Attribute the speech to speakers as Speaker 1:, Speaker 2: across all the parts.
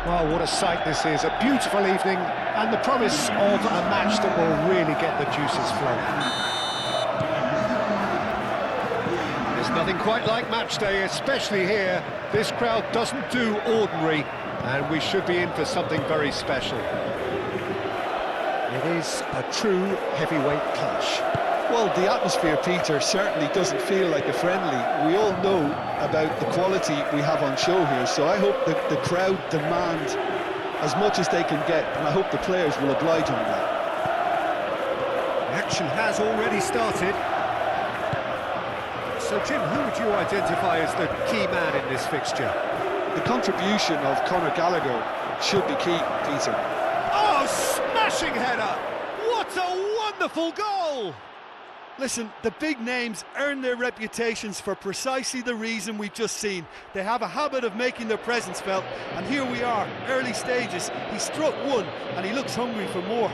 Speaker 1: Well, what a sight this is, a beautiful evening, and the promise of a match that will really get the juices flowing. There's nothing quite like match day, especially here. This crowd doesn't do ordinary, and we should be in for something very special. It is a true heavyweight clash.
Speaker 2: Well, the atmosphere, Peter, certainly doesn't feel like a friendly. We all know about the quality we have on show here, so I hope that the crowd demand as much as they can get, and I hope the players will oblige on that.
Speaker 1: The action has already started. So, Jim, who would you identify as the key man in this fixture?
Speaker 2: The contribution of Conor Gallagher should be key, Peter.
Speaker 1: Oh, smashing header! What a wonderful goal!
Speaker 2: Listen, the big names earn their reputations for precisely the reason we've just seen. They have a habit of making their presence felt, and here we are, early stages. He struck one, and he looks hungry for more.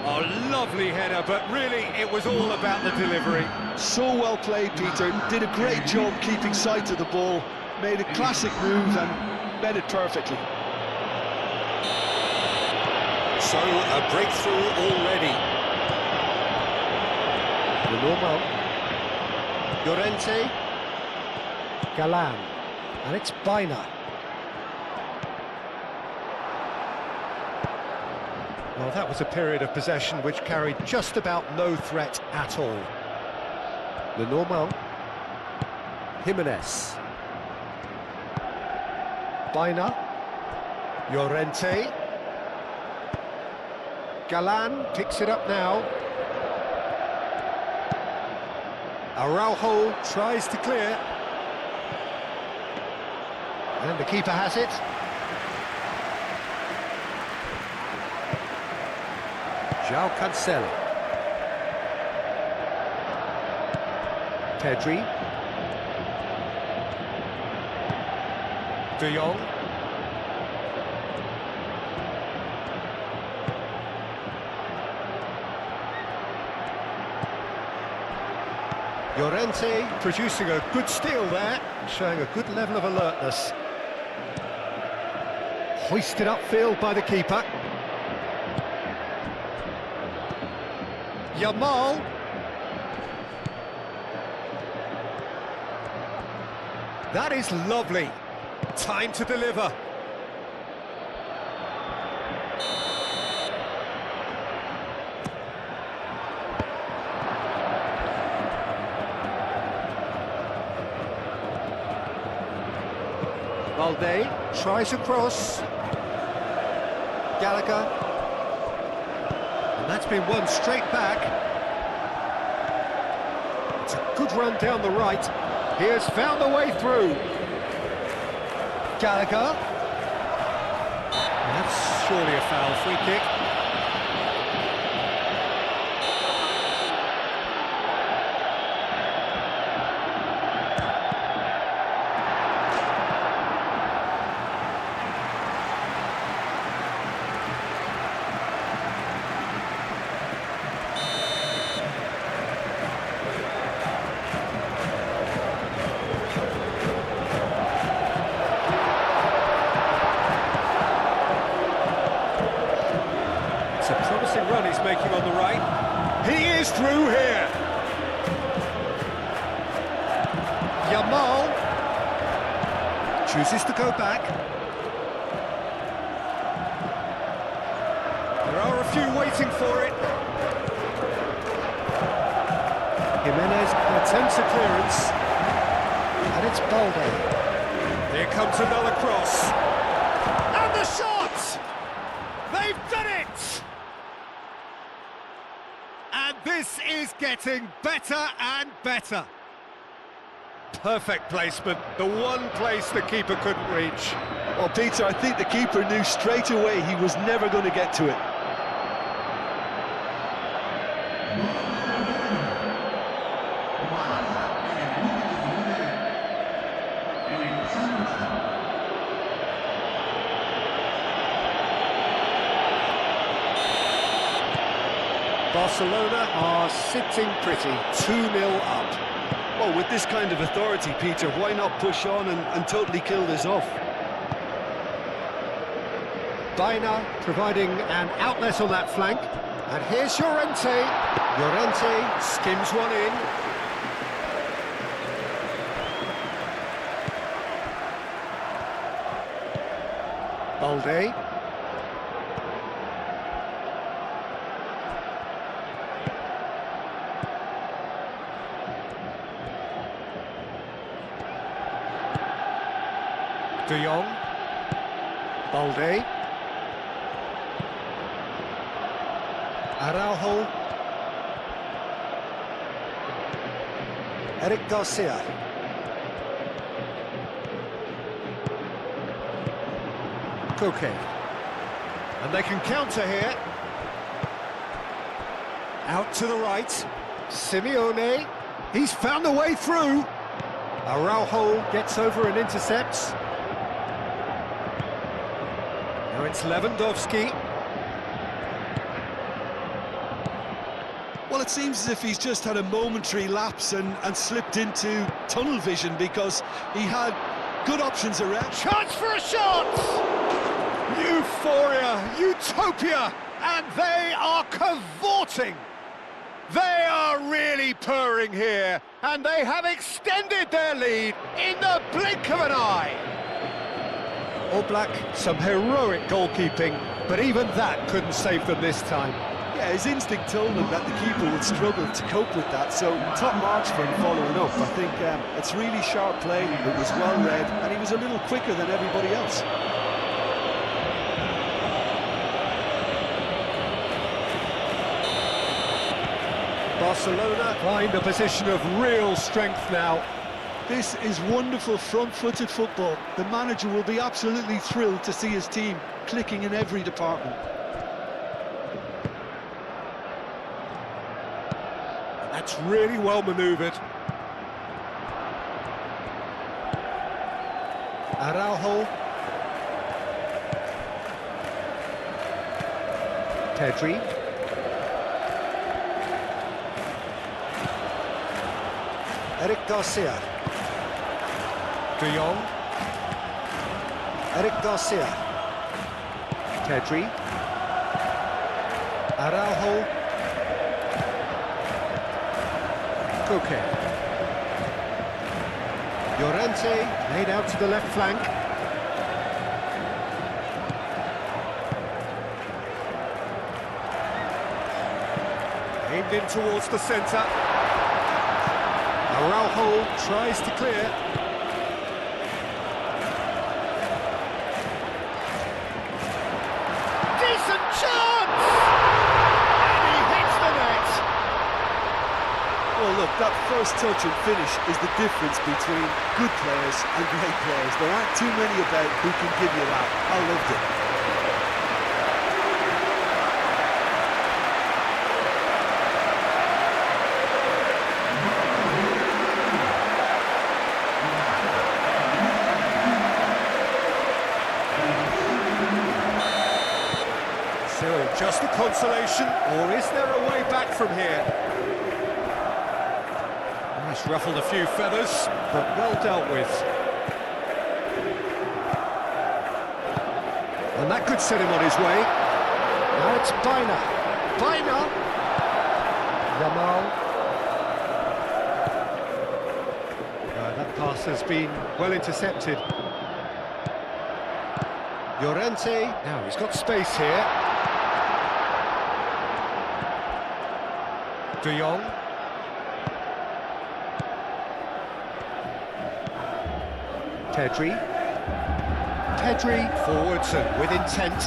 Speaker 1: Oh, lovely header, but really it was all about the delivery.
Speaker 2: So well played, Peter. Did a great job keeping sight of the ball, made a classic move and met it perfectly.
Speaker 1: So, a breakthrough already. The normal. Llorente. Galan. And it's Baina. Well, that was a period of possession which carried just about no threat at all. The normal. Jimenez. Baina. Llorente. Galan picks it up now. Araujo tries to clear. And the keeper has it. João Cancelo. Pedri. De Jong. Llorente producing a good steal there, showing a good level of alertness. Hoisted upfield by the keeper. Yamal. That is lovely. Time to deliver. Valde tries a cross. Gallagher. And that's been won straight back. It's a good run down the right. He has found a way through. Gallagher. That's surely a foul. Free kick. It's a promising run he's making on the right. He is through here. Yamal chooses to go back. There are a few waiting for it. Jimenez attempts a clearance. And it's Balde. Here comes another cross. And the shot! They've done it! And this is getting better and better. Perfect placement, the one place the keeper couldn't reach.
Speaker 2: Well, Peter, I think the keeper knew straight away he was never going to get to it.
Speaker 1: Barcelona are sitting pretty, 2-0 up.
Speaker 2: Well, with this kind of authority, Peter, why not push on and totally kill this off?
Speaker 1: Baina providing an outlet on that flank. And here's Llorente. Llorente skims one in. Balde. De Jong. Balde. Araujo. Eric Garcia. Koke. And they can counter here. Out to the right. Simeone. He's found a way through. Araujo gets over and intercepts. Now it's Lewandowski.
Speaker 2: Well, it seems as if he's just had a momentary lapse and slipped into tunnel vision, because he had good options around.
Speaker 1: Chance for a shot! Euphoria, utopia, and they are cavorting. They are really purring here, and they have extended their lead in the blink of an eye. Oblak, some heroic goalkeeping, but even that couldn't save them this time.
Speaker 2: Yeah, his instinct told him that the keeper would struggle to cope with that, so top marks for him following up. I think it's really sharp play, it was well read, and he was a little quicker than everybody else.
Speaker 1: Barcelona find a position of real strength now.
Speaker 2: This is wonderful front-footed football. The manager will be absolutely thrilled to see his team clicking in every department.
Speaker 1: That's really well manoeuvred. Araujo. Pedri. Eric Garcia. De Jong. Eric Garcia. Pedri. Araujo. Koke. Llorente laid out to the left flank. Aimed in towards the centre. Araujo tries to clear. Decent chance! And he hits the net!
Speaker 2: Well, look, that first touch and finish is the difference between good players and great players. There aren't too many about who can give you that. I loved it.
Speaker 1: So, just a consolation, or is there a way back from here? He's ruffled a few feathers, but well dealt with. And that could set him on his way. Now it's Baina. Baina! Yamal. That pass has been well intercepted. Llorente. Now he's got space here. De Jong. Pedri. Pedri forwards and with intent.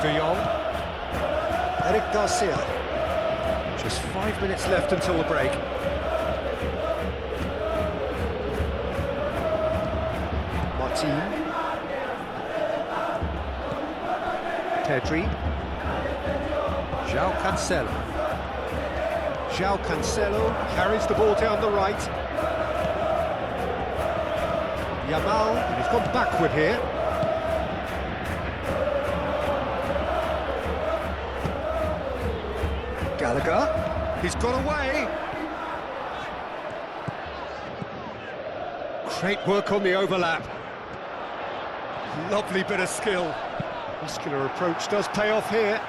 Speaker 1: De Jong. Eric Garcia. Just 5 minutes left until the break. Martin. Pedri. João Cancelo. João Cancelo carries the ball down the right. Yamal, and he's gone backward here. Gallagher, he's got away. Great work on the overlap. Lovely bit of skill. Muscular approach does pay off here.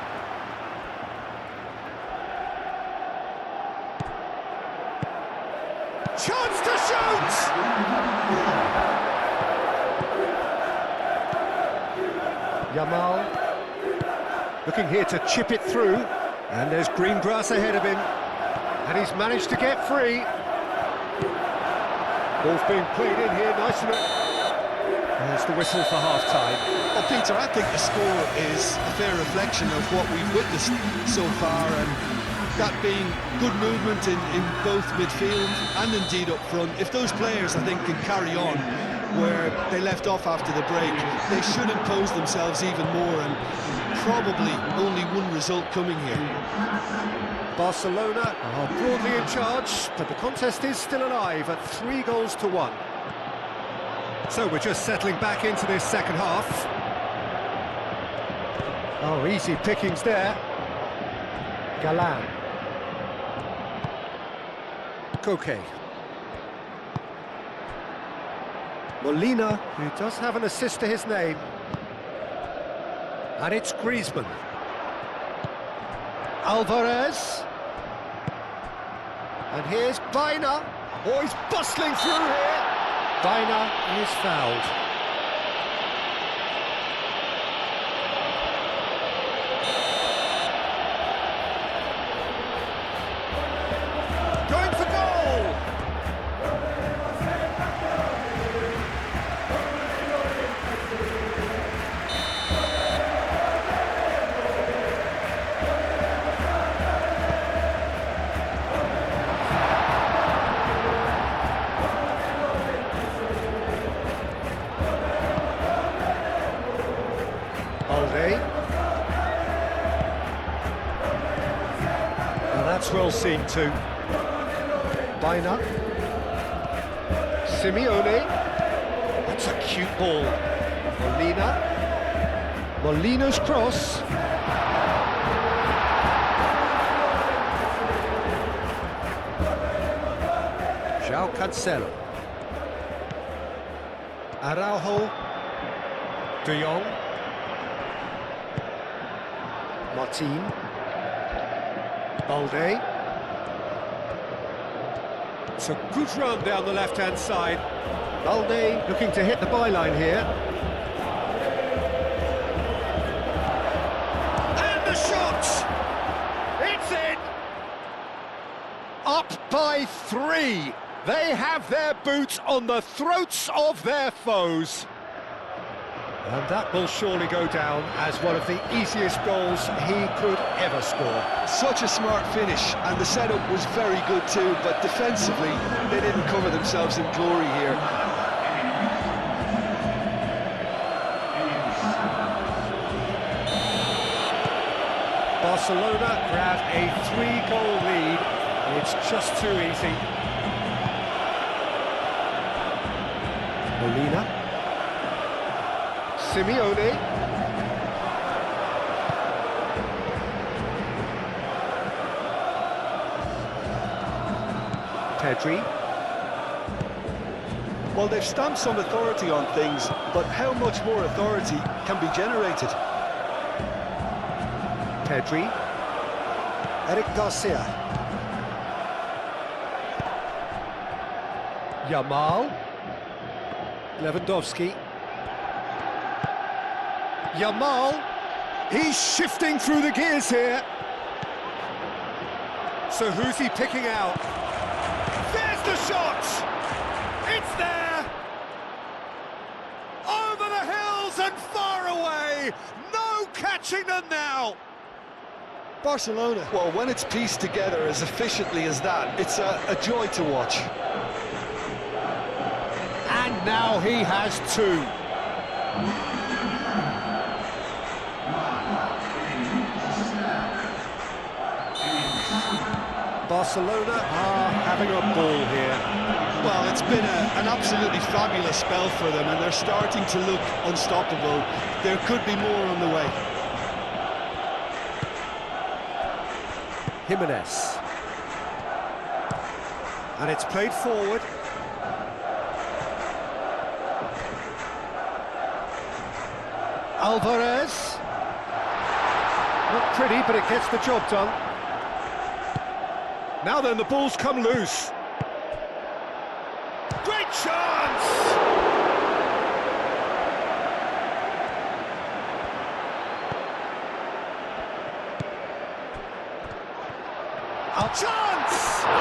Speaker 1: Chance to shoot! Yamal looking here to chip it through, and there's green grass ahead of him, and he's managed to get free. Ball's being played in here, nice and... There's the whistle for half-time.
Speaker 2: Well, Peter, I think the score is a fair reflection of what we've witnessed so far, and that being good movement in both midfield and indeed up front. If those players, I think, can carry on where they left off after the break, they should impose themselves even more, and probably only one result coming here.
Speaker 1: Barcelona are broadly in charge, but the contest is still alive at 3-1. So we're just settling back into this second half. Oh, easy pickings there. Galan. Koke. Molina, who does have an assist to his name. And it's Griezmann. Alvarez. And here's Baina. Oh, he's bustling through here. Baina is fouled. Going for goal! That's well seen too. Baina. Simeone. That's a cute ball. Molina. Molina's cross. João Cancelo. Araujo. De Jong. Martin. Balde. It's a good run down the left-hand side. Balde looking to hit the byline here. And the shot! It's in! Up by 3. They have their boots on the throats of their foes. And that will surely go down as one of the easiest goals he could ever score.
Speaker 2: Such a smart finish, and the setup was very good too, but defensively, they didn't cover themselves in glory here.
Speaker 1: Barcelona grab a 3-goal lead. It's just too easy. Molina. Simeone. Pedri.
Speaker 2: Well, they've stamped some authority on things, but how much more authority can be generated?
Speaker 1: Pedri. Eric Garcia. Yamal. Lewandowski. Yamal, he's shifting through the gears here. So who's he picking out? There's the shot! It's there! Over the hills and far away! No catching them now!
Speaker 2: Barcelona, well, when it's pieced together as efficiently as that, it's a joy to watch.
Speaker 1: And now he has 2. Barcelona are having a ball here.
Speaker 2: Well, it's been an absolutely fabulous spell for them, and they're starting to look unstoppable. There could be more on the way.
Speaker 1: Jimenez. And it's played forward. Alvarez. Not pretty, but it gets the job done. Now then, the ball's come loose. Great chance! A chance! Oh,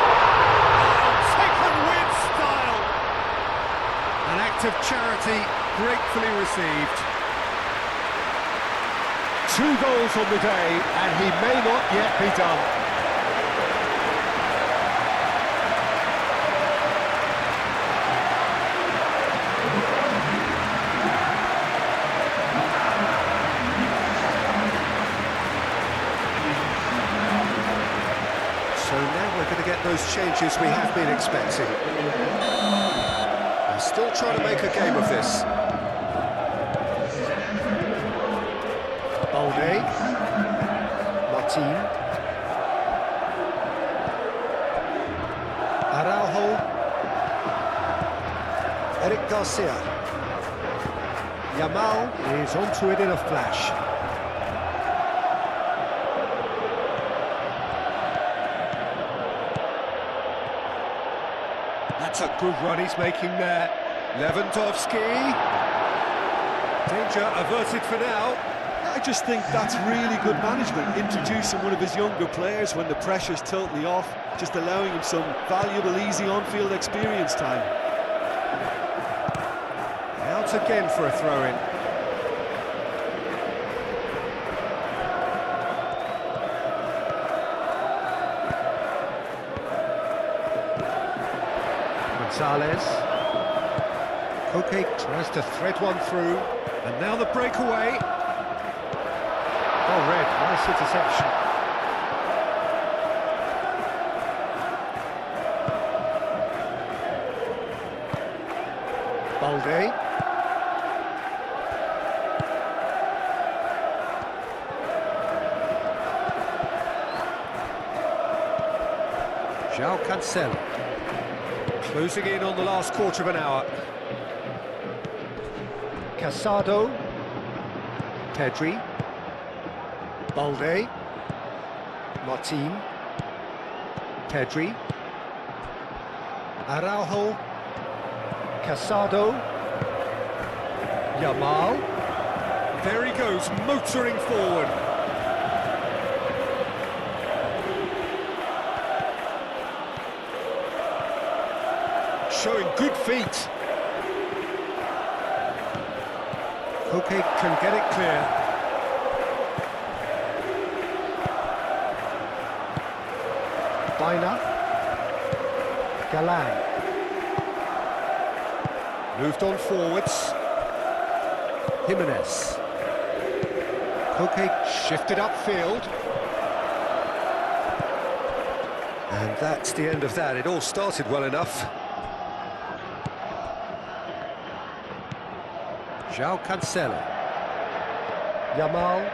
Speaker 1: taken with style! An act of charity gratefully received. 2 goals on the day, and he may not yet be done. So now we're going to get those changes we have been expecting. They're still trying to make a game of this. Balde. Martin. Araujo. Eric Garcia. Yamal is onto it in a flash. That's a good run he's making there. Lewandowski. Danger averted for now.
Speaker 2: I just think that's really good management, introducing one of his younger players when the pressure's totally off, just allowing him some valuable, easy on-field experience time.
Speaker 1: Out again for a throw-in. Gonzalez. Koke tries to thread one through, and now the breakaway. Oh, red, nice interception. Balde. João Cancelo. Closing in on the last quarter of an hour. Casado. Pedri. Balde. Martin. Pedri. Araujo. Casado. Yamal. There he goes, motoring forward. Showing good feet. Koke can get it clear. Baina. Galan. Moved on forwards. Jimenez. Koke shifted upfield. And that's the end of that. It all started well enough. João Cancelo. Yamal.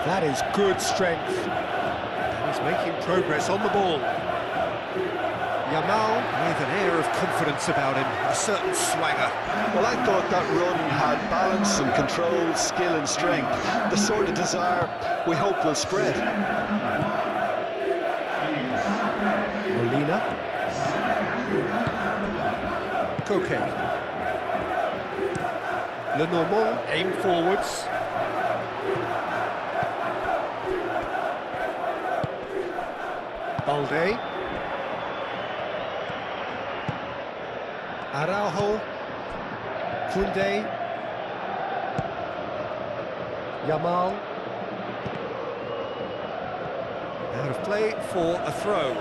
Speaker 1: That is good strength. He's making progress on the ball. Yamal with an air of confidence about him, a certain swagger.
Speaker 2: Well, I thought that run had balance and control, skill and strength, the sort of desire we hope will spread.
Speaker 1: Molina. Koke. Lenormand aim forwards. Balde. Araujo. Koundé. Yamal. Out of play for a throw.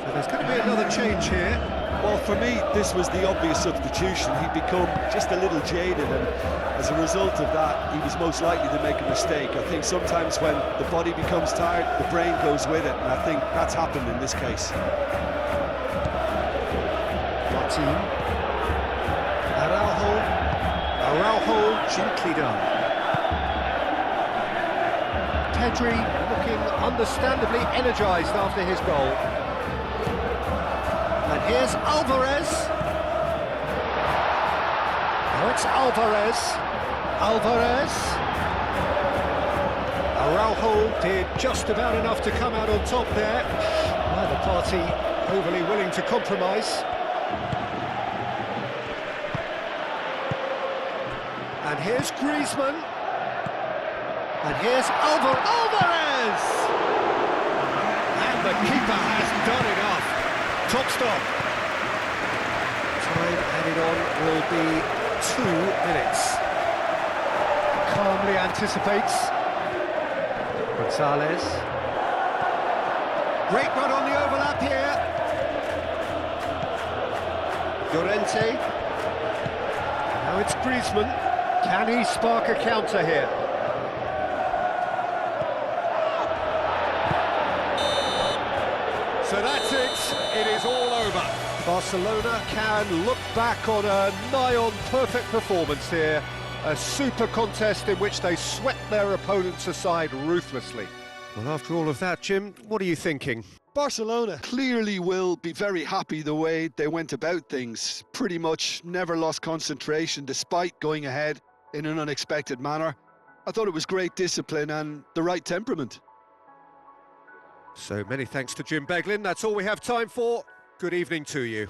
Speaker 1: So there's going to be another change here.
Speaker 2: Well, for me, this was the obvious substitution. He'd become just a little jaded, and as a result of that, he was most likely to make a mistake. I think sometimes when the body becomes tired, the brain goes with it, and I think that's happened in this case.
Speaker 1: Martin. Araujo, gently done. Pedri looking understandably energised after his goal. And here's Alvarez. Now it's Alvarez. Alvarez. Araujo did just about enough to come out on top there. Neither party overly willing to compromise. And here's Griezmann. And here's Alvarez! And the keeper has done enough. Top stop. Time added on will be 2 minutes. Calmly anticipates. Gonzalez. Great run on the overlap here. Llorente. Now it's Griezmann. Can he spark a counter here? So that's it. It is all over. Barcelona can look back on a nigh-on perfect performance here. A super contest in which they swept their opponents aside ruthlessly. Well, after all of that, Jim, what are you thinking?
Speaker 2: Barcelona clearly will be very happy the way they went about things. Pretty much never lost concentration despite going ahead in an unexpected manner. I thought it was great discipline and the right temperament.
Speaker 1: So many thanks to Jim Beglin. That's all we have time for. Good evening to you.